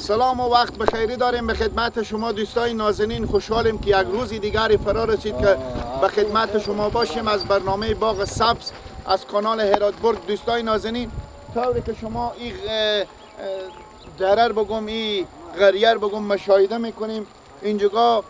سلام و وقت بخیری داریم به خدمت شما دوستای نازنین. خوشحالیم که یک روز دیگری فرا رسید که به خدمت شما باشیم از برنامه باغ سبز از کانال هراتبورگ. دوستای نازنین، طوری که شما این درر بگم این غریر بگم مشاهده میکنیم، اینجا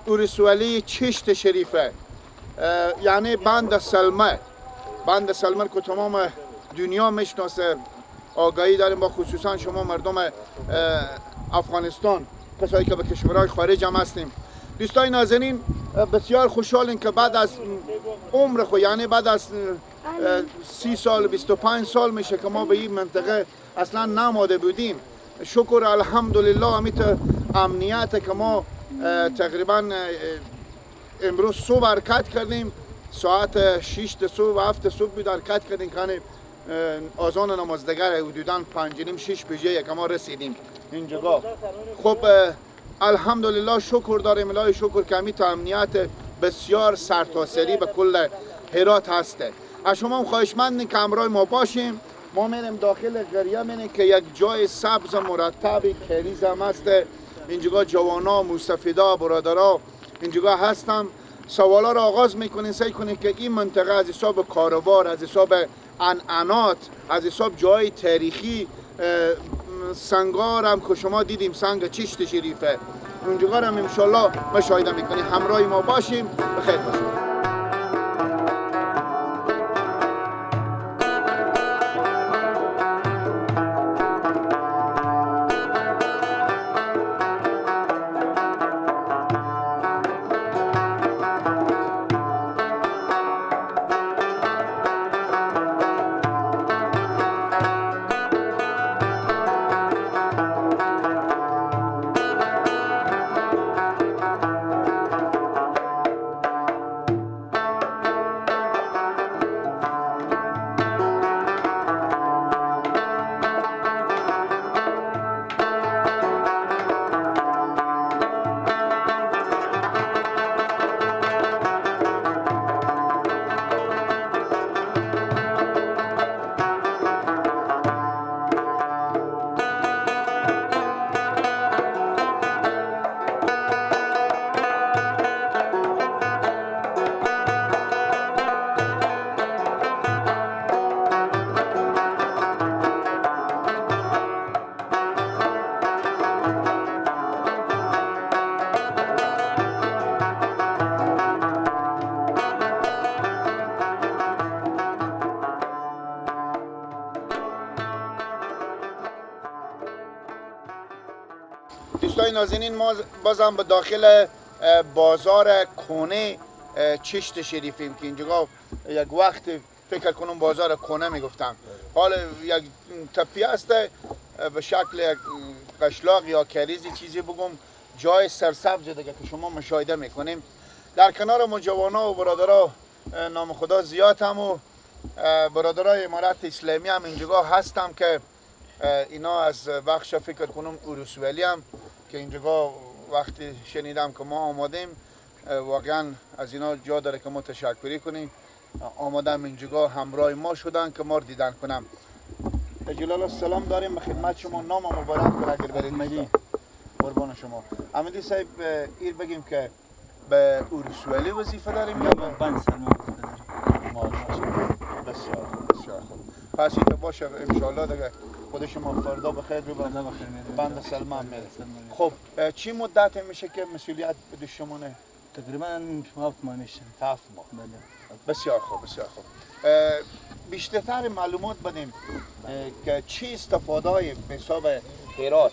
اورسوالی چشت شریفه، یعنی بند سلمه. بند سلمه که تمام دنیا میشناسه، آگاهی داریم با، خصوصا شما مردم افغانستان، کسایی که به کشورهای خارج هم هستیم. دوستای نازنین، بسیار خوشحالیم که بعد از عمر خود، یعنی بعد از 30 سال 25 سال میشه که ما به این منطقه اصلا نماده بودیم. شکر الحمدلله امیت امنیت که ما تقریبا امروز صبح حرکت کردیم، ساعت 6 صبح و 7 صبح بود حرکت کردیم که آذان نمازدگر حدوداً 5:30-6 بجه که ما رسیدیم اینجا. خب الحمدلله شکر داریم، الهی شکر که امیت امنیت بسیار سرتاسری به کل هرات هسته. از شما هم خواهشمندیم که همراه ما باشیم. ما میریم داخل قریه، میریم که یک جای سبز مرتبی کریز هم هسته. اینجا جوانا، موسفیدا، برادرها اینجا هستم. سوالا را آغاز میکنین، سعی کنین که این منطقه از حساب کاروبار، از حساب عنعنات، از حساب جای تاریخی، سنگار هم که شما دیدیم سنگ چشت شریفه، اونجا هم انشالله مشاهده میکنیم. همراه ما باشیم، بخیر باشیم. دوستای نازنین، ما بازم به داخل بازار کونه چشت شریفیم که اینجا یک وقت فکر کنم بازار کونه میگفتم. حال یک تپی است به شکل یک قشلاق یا کریزی چیزی بگم، جای سرسبز دیگه که شما مشاهده میکنیم. در کنار ما جوانا و برادرها نام خدا زیاد هم و برادرای امارت اسلامی هم اینجا هستم که اینا از بخش فکر کنم اورسوالی هم که اینجا وقتی شنیدم که ما آمادیم، واقعا از اینا جا داره که ما تشکری کنیم. آمادم اینجا همراه ما شدن که ما رو دیدن کنم. جلال سلام داریم به خدمت شما. نام مبارک کن اگر برید. احمدی. قربان شما. احمدی صاحب، ایر بگیم که به اورسوالی وظیفه داریم یا به بند سلمان وظیفه داریم؟ بسیار بسیار خوب. پس این باشه انشالله دیگه خود شما فردا بخیر رو بند سلمان میره. خب چی مدت میشه که مسئولیت به شمانه؟ تقریبا 7 ماه میشه. 7 ماه. بسیار خوب بسیار خوب. بیشتر معلومات بدیم که چی استفاده های به حساب هرات،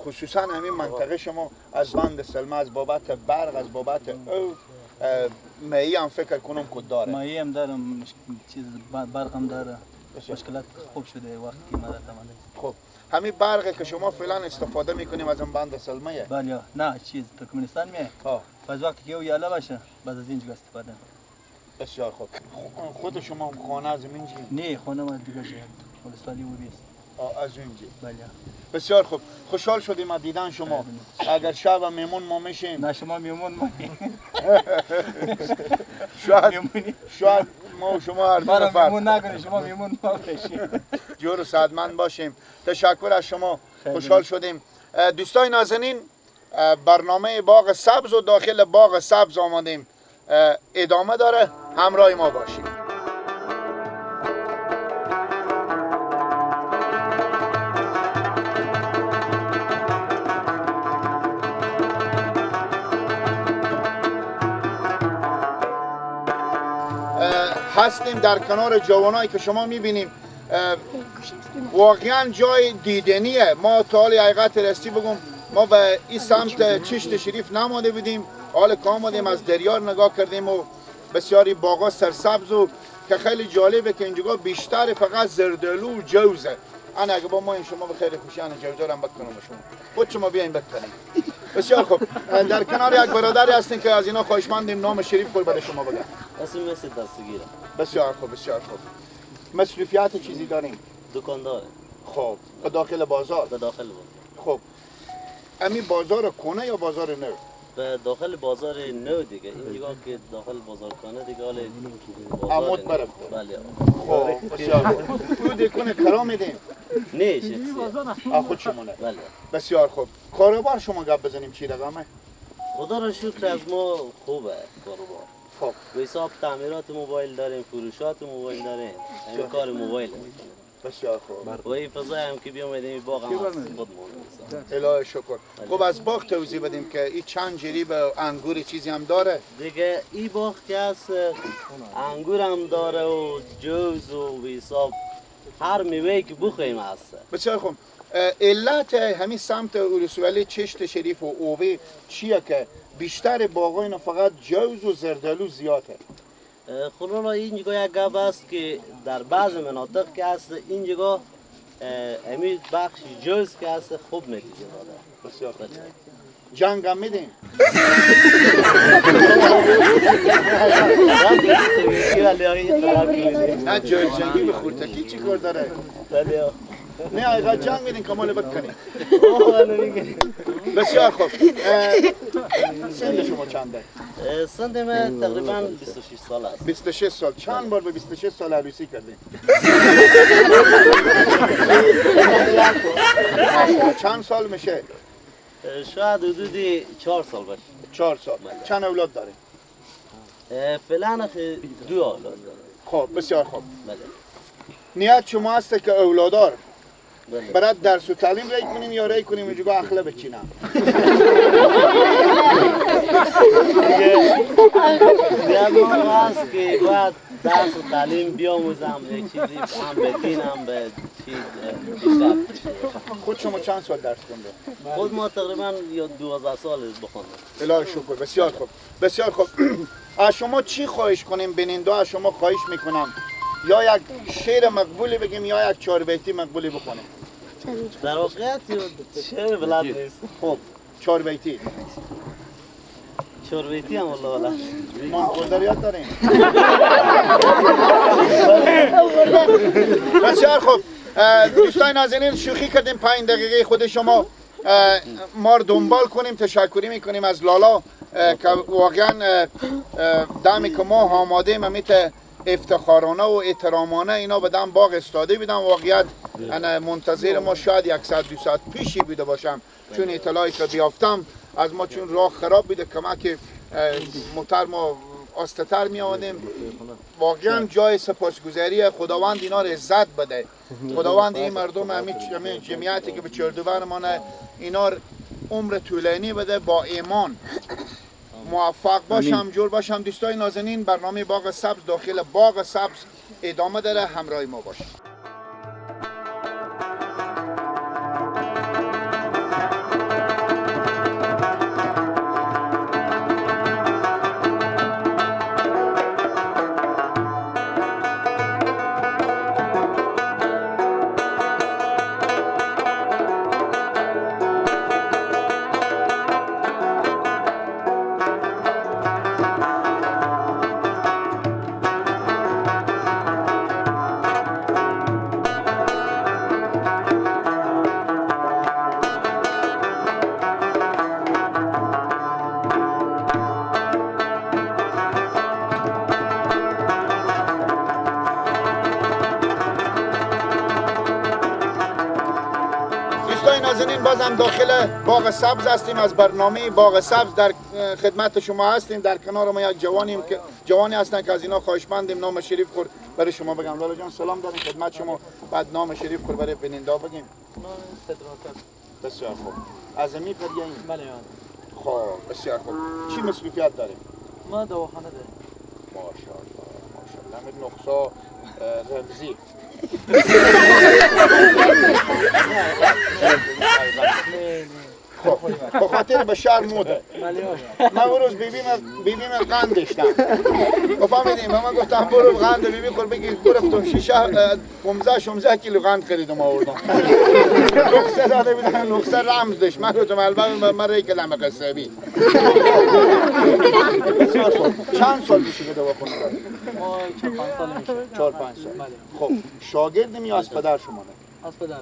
خصوصا همین منطقه شما از بند سلمه، از بابت برق، از بابت او مایی هم فکر کنم که داره. مایی هم دارم، چیز برق هم داره. مشکلات خوب شده وقتی مرتب آمده. خب همین برقی که شما فعلا استفاده میکنیم از اون بند سلمه؟ بله. نه چیز ترکمنستان میه. از وقتی که او یالا باشه بعد از اینجا استفاده. بسیار خوب. خود شما خانه زمین چی؟ نه، خانه ما دیگه ولستانی و بیست. از اونجا. بله. بسیار خوب، خوشحال شدیم از دیدن شما. اگر شب میمون ما میشیم. نه شما میمون ما. شاید ما و شما هر دو ما نفر میمون نکنید، شما میمون ما بشیم. جور و صحتمند باشیم. تشکر از شما، خوشحال شدیم. دوستان نازنین، برنامه باغ سبز و داخل باغ سبز آمدیم، ادامه داره، همراه ما باشیم. هستیم در کنار جوانایی که شما میبینیم، واقعا جای دیدنیه. ما تا حال حقیقت راستی بگم، ما به این سمت چشت شریف نماده بودیم، حال که آمدیم از دریار نگاه کردیم و بسیاری باغا سرسبز و که خیلی جالبه که اینجا بیشتر فقط زردالو و جوزه. انا اگه با ما این شما به خیر خوشیان جوزا رو هم بکنم شما خود شما بیاین بکنیم. بسیار خوب، در کنار یک برادری هستین که از اینا خواهشمندیم نام شریف خود برای شما بگم. اسم مثل دستگیره. بسیار خوب، بسیار خوب. مصروفیت چیزی داریم؟ دکانداره. خب، به داخل بازار؟ به داخل بازار. خب، امی بازار کنه یا بازار نو؟ به داخل بازار نو دیگه، اینجا که داخل بازار کنه دیگه حال بازار عمود برف. بله. خب، بسیار خوب. تو دیکنه کرا میدیم؟ نه شخصی. خود شمونه؟ بله. بسیار خوب. کاروبار شما گپ بزنیم چی رقمه؟ خدا را شکر از ما خوبه کاروبار. خب. به حساب تعمیرات موبایل داریم، فروشات موبایل داریم، همین کار موبایل میکنیم. بسیار خوب. و این فضای هم که بیام ایدیم باغ هم هست خودمون. الهی شکر. خب از باغ توضیح بدیم که این چند جریب انگور چیزی هم داره؟ دیگه این باغ که هست انگور هم داره و جوز و به حساب هر میوهی که بخوایم هست. بسیار خوب. علت همین سمت اولسوالی چشت شریف و اووی چیه که بیشتر باغا اینا فقط جوز و زردالو زیاده؟ خلالا اینجا یک گپ است که در بعض مناطق که هست اینجا امی بخش جوز که هست خوب نتیجه داده. بسیار خوب. جنگ هم میدیم؟ نه جوز جنگی به خورتکی چی کار داره؟ نه حقیقت جنگ میدین کمال بکنیم. بسیار خوب. سن شما چنده؟ سن من تقریبا 26 سال است. 26 سال. چند بار به 26 سال عروسی کردین؟ چند سال میشه؟ شاید حدود 4 سال باشه. 4 سال. چند اولاد داره؟ فعلا 2 اولاد داره. خب بسیار خوب. بله. نیت شما هسته که اولادار بله. برای درس و تعلیم رای کنیم یا رای کنیم اینجا اخله بچینم؟ زیاد موقع هست که باید درس و تعلیم بیاموزم، یک چیزی هم به دین هم به چیز بیشتر. خود شما چند سال درس کنده؟ خود ما تقریبا یا 12 سال بخوندم. الهی شکر. بسیار خوب. بسیار خوب. از شما چی خواهش کنیم؟ بیننده از شما خواهش میکنم یا یک شعر مقبولی بگیم یا یک چهار بیتی مقبولی بخونیم. در واقعیت شعر بلد نیست. خب چهار بیتی. چهار بیتی هم والله بلد. ما خودریات داریم. بسیار خوب. دوستان ناظرین شوخی کردیم 5 دقیقه خود شما ما رو دنبال کنیم. تشکری میکنیم از لالا که واقعا دمی که ما آماده امیت افتخارانه و احترامانه اینا به دم باغ استاده بودم. واقعیت انا منتظر ما شاید 100-200 پیشی بوده باشم، چون اطلاعی که بیافتم از ما چون راه خراب بوده کمک موتر ما آستتر می آمدیم. واقعا جای سپاسگزاری خداوند اینا رو عزت بده. خداوند این مردم همین جمعیتی که به چردوبر ما اینا عمر طولانی بده، با ایمان موفق باشم، جور باشم. دوستای نازنین برنامه باغ سبز داخل باغ سبز ادامه داره، همراه ما باشید. نازنین بازم داخل باغ سبز هستیم. از برنامه باغ سبز در خدمت شما هستیم. در کنار ما یک جوانی هستن که از اینا خواهشمندیم نام شریف خور برای شما بگم. لالا جان سلام داریم خدمت شما، بعد نام شریف خور برای بیننده بگیم. بسیار خوب. از امی قریه این؟ بله. خب بسیار خوب. چی مصروفیت داریم؟ ما دواخانه داریم. ماشاءالله همین نقصا رمزی. خب خاطر به شهر موده. من اون روز بیبیم قند داشتم. فهمیدیم من گفتم برو قند بیبی خور بگیر گرفتم 15 کیلو قند خریدم آوردم. رخصه داده بودن رخصه رمز داشت. من گفتم البته من ری کلمه قصبی. چند سال پیش به دواخانه داری؟ ما 4-5 سال میشه. 4-5 سال. خب شاگردمی یا از پدر شما نه؟ از پدرم.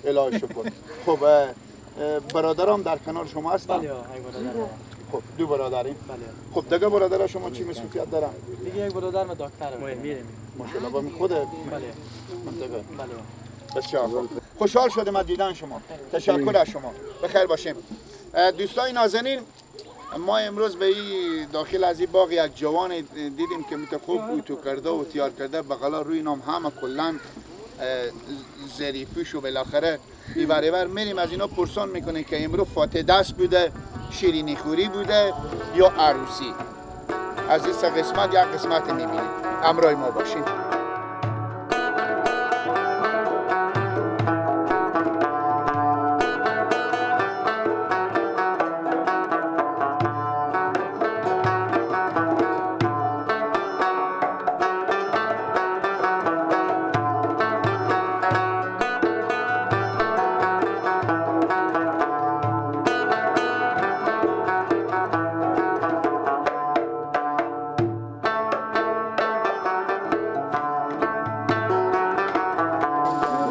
الهی شکر. خب برادرام در کنار شما هستن؟ بله. یک برادر. خب دو برادرین؟ بله. خب دیگه برادر شما چی مصروفیت دارن؟ دیگه یک برادر من دکترم. میریم. ماشاءالله با خود بله. منطقه. بله. بسیار خوب. خوشحال شدم از دیدن شما. تشکر از شما. بخیر باشیم. دوستای نازنین، ما امروز به این داخل از این باغ یک جوان دیدیم که متخوب اوتو کرده و تیار کرده بغلا روی نام همه کلن ظریفیش و بالاخره بیبر میریم از اینا پرسان میکنیم که امروز فاتح دست بوده، شیرینی خوری بوده یا عروسی. از این سه قسمت یک قسمت میبینیم. همراه ما باشین.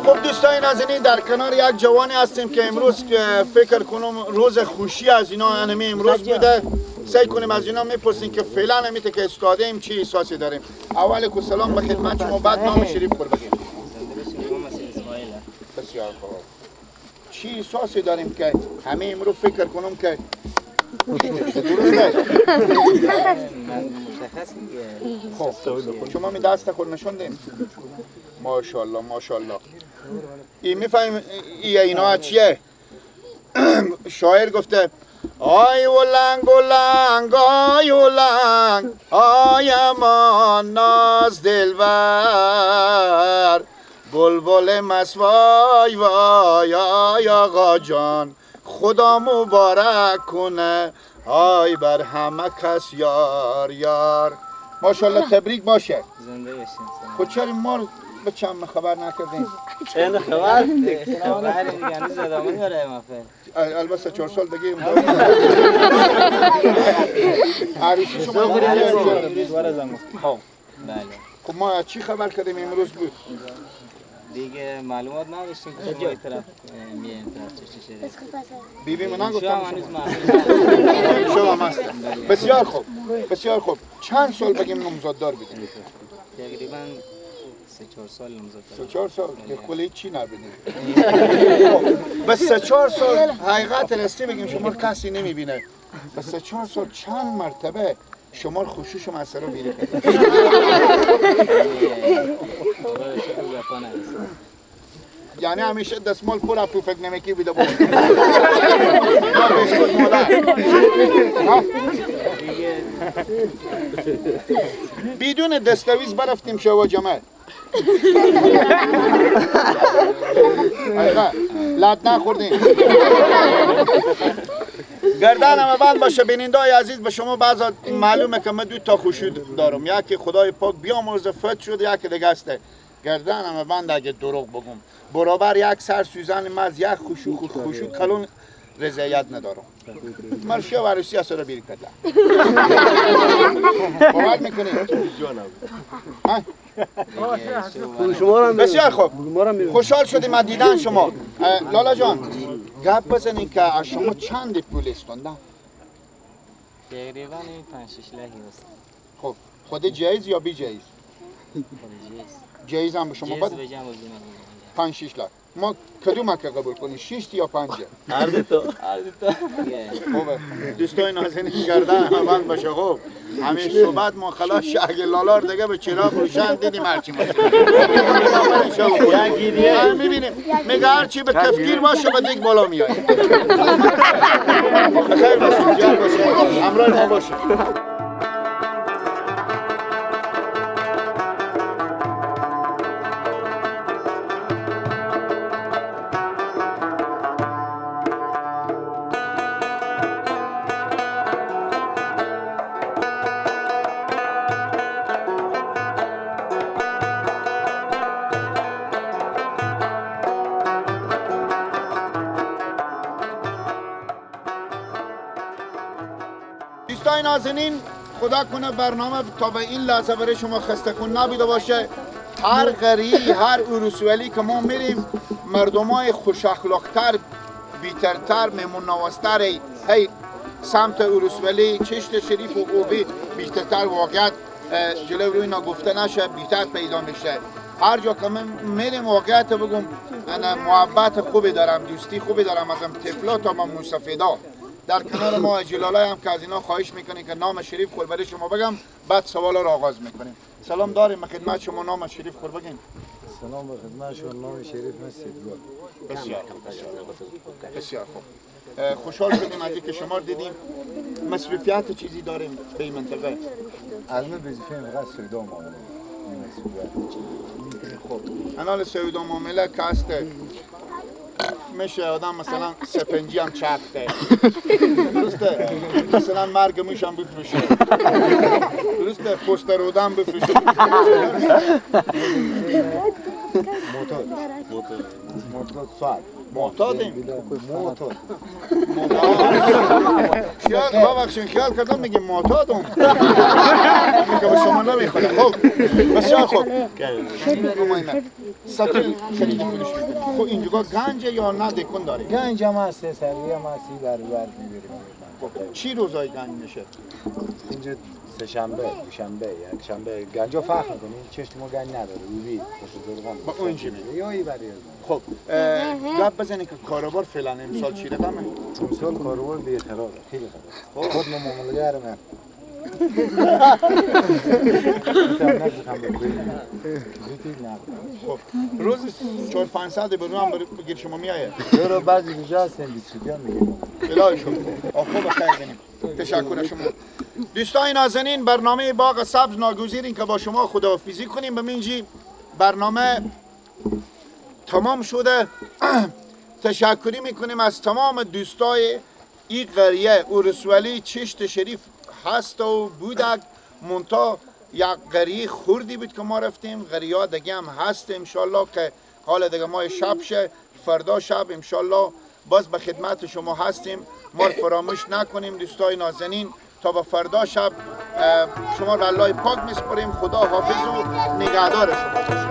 خب دوستای نازنین، در کنار یک جوانی هستیم که امروز فکر کنم روز خوشی از اینا انمی امروز بوده. سعی کنیم از اینا میپرسیم که فعلا همیته که استاده ایم چی احساسی داریم. اول که سلام به خدمت شما، بعد نام شریف پر بگیم. بسیار خوب. چی احساسی داریم که همه امروز فکر کنم که خب شما می دست خود نشوندیم. ماشاءالله ماشاءالله. این میفهمیم اینا چیه؟ شاعر گفته آی ولنگ ولنگ آی ولنگ آی امان ناز دلبر بلبل مسوای وای آی آقا جان خدا مبارک کنه آی بر همه کس یار یار. ماشاءالله تبریک باشه. زنده باشین. خود چرا ما به چند خبر نکردیم؟ چند خبر؟ خبر دیگه هنوز ادامه داره محفل. البته 4 سال دیگه عروسی شما خب بله. خب ما از چی خبر کردیم امروز بود؟ دیگه معلومات نداشتیم که شما این طرف میاین طرف چه بیبی من نگفتم هنوز شما محفل شما هم هستن. بسیار خوب بسیار خوب. چند سال بگیم نمزاددار بودیم؟ تقریبا 3-4 سال نمزد. 3-4 سال یک کلی چی نبینیم. بس 3-4 سال حقیقت راستی بگیم شما کسی نمیبینه. بس 4 سال چند مرتبه شما خوشی شما از سر رو بیرید. یعنی همیشه دستمال پر اپو فکر نمیکی بیده بود. بدون دستاویز برفتیم شوا جمعه. لط نخوردیم. گردن همه بند باشه. بیننده‌های عزیز، به شما بعضا معلومه که من 2 تا خوشی دارم. یکی خدای پاک بیامرزه فت شد، یکی دیگه است. گردن همه بند اگه دروغ بگم برابر یک سر سوزن مز یک خوشو کلون رضایت ندارم. مرشی و عروسی از را بیری کردن. باور میکنید؟ بسیار خوب. خوشحال شدیم از دیدن شما. لالا جان گپ بزنید که از شما چند پول استوندن؟ تقریبا 5-6 لحی است. خب خود جایز یا بی جایز؟ جیز. جایز هم به شما جیز بده؟ به جمع 5-6 5-6 لک. ما کدوم که قبول کنی 6 یا 5؟ هر دو تا خوبه دوستای نازنین گردن اول باشه. خب همین صحبت ما خلاص شاگ لالار دیگه به چراغ روشن دیدیم هرچی باشه. میبینیم میگه هرچی به کفگیر باشه به دیگ بالا میاد. بخیر باشید، جان باشه، همراه ما باشه. دوستای نازنین، خدا کنه برنامه تا به این لحظه برای شما خسته کن نبوده باشه. هر غریی، هر عروسولی که ما میریم مردمای خوش اخلاقتر، بیترتر، مهمون نوازتر هی سمت عروسولی چشت شریف و اوبی بیترتر واقعیت جلو روی نگفته نشه بیتر پیدا میشه. هر جا که من میریم واقعیت بگم انا محبت خوبی دارم، دوستی خوبی دارم ازم طفلا تا من مستفیدا. در کنار ما جلالای هم که از اینا خواهش میکنیم که نام شریف خود برای شما بگم بعد سوالا رو آغاز میکنیم. سلام داریم به خدمت شما، نام شریف خود بگیم. سلام به خدمت شما، نام شریف من سیدگل. بسیار خوب، بسیار خوب. خوشحال شدیم از اینکه شما دیدیم. مسئولیت چیزی داریم به این منطقه؟ علمه وظیفه فقط سودا معامله. خب انال سودا معامله که هست میشه آدم مثلا سپنجی هم چرخته، درسته؟ مثلا مرگ موش هم بفروشه، درسته؟ پست رودم بفروشه. معتاد ساعت معتادیم؟ معتاد خیال ببخشین خیال کردم میگیم معتادم میگه به شما نمیخوره. خب بسیار خوب سطل خرید فروش میکنیم. خب اینجا گنجه یا نه دکون داری؟ گنج هم هست، سروی هم هستی، بر میبریم. خب چی روزای گنج میشه؟ اینجا سه شنبه، دوشنبه، یک شنبه گنجا فرق میکنه. چشت ما گنج نداره، روبی، خوش‌زرگان. با اون چی میگه؟ یا ای بری. خب گپ بزنی که کاروبار فعلا امسال چی رقمه؟ امسال کاروبار بی‌خرابه، خیلی خرابه. خود ما معامله‌گرم. خب روز 400-500 برو هم بگیر شما میایه؟ رو بعضی روزا هستن 20 روپیه میگیرم. الهی شما آخو بخیر بینیم. تشکر شما. دوستان نازنین، برنامه باغ سبز ناگزیریم که با شما خداحافظی کنیم. به منجی برنامه تمام شده. تشکری میکنیم از تمام دوستای این قریه اورسولی چشت شریف هست و بودک منتا یک قریه خوردی بود که ما رفتیم. قریه ها دیگه هم هست انشالله که حال دیگه ما شب شه فردا شب انشالله باز به خدمت شما هستیم. ما فراموش نکنیم دوستای نازنین تا به فردا شب شما را الله پاک میسپاریم. خدا حافظ و نگهدار شما.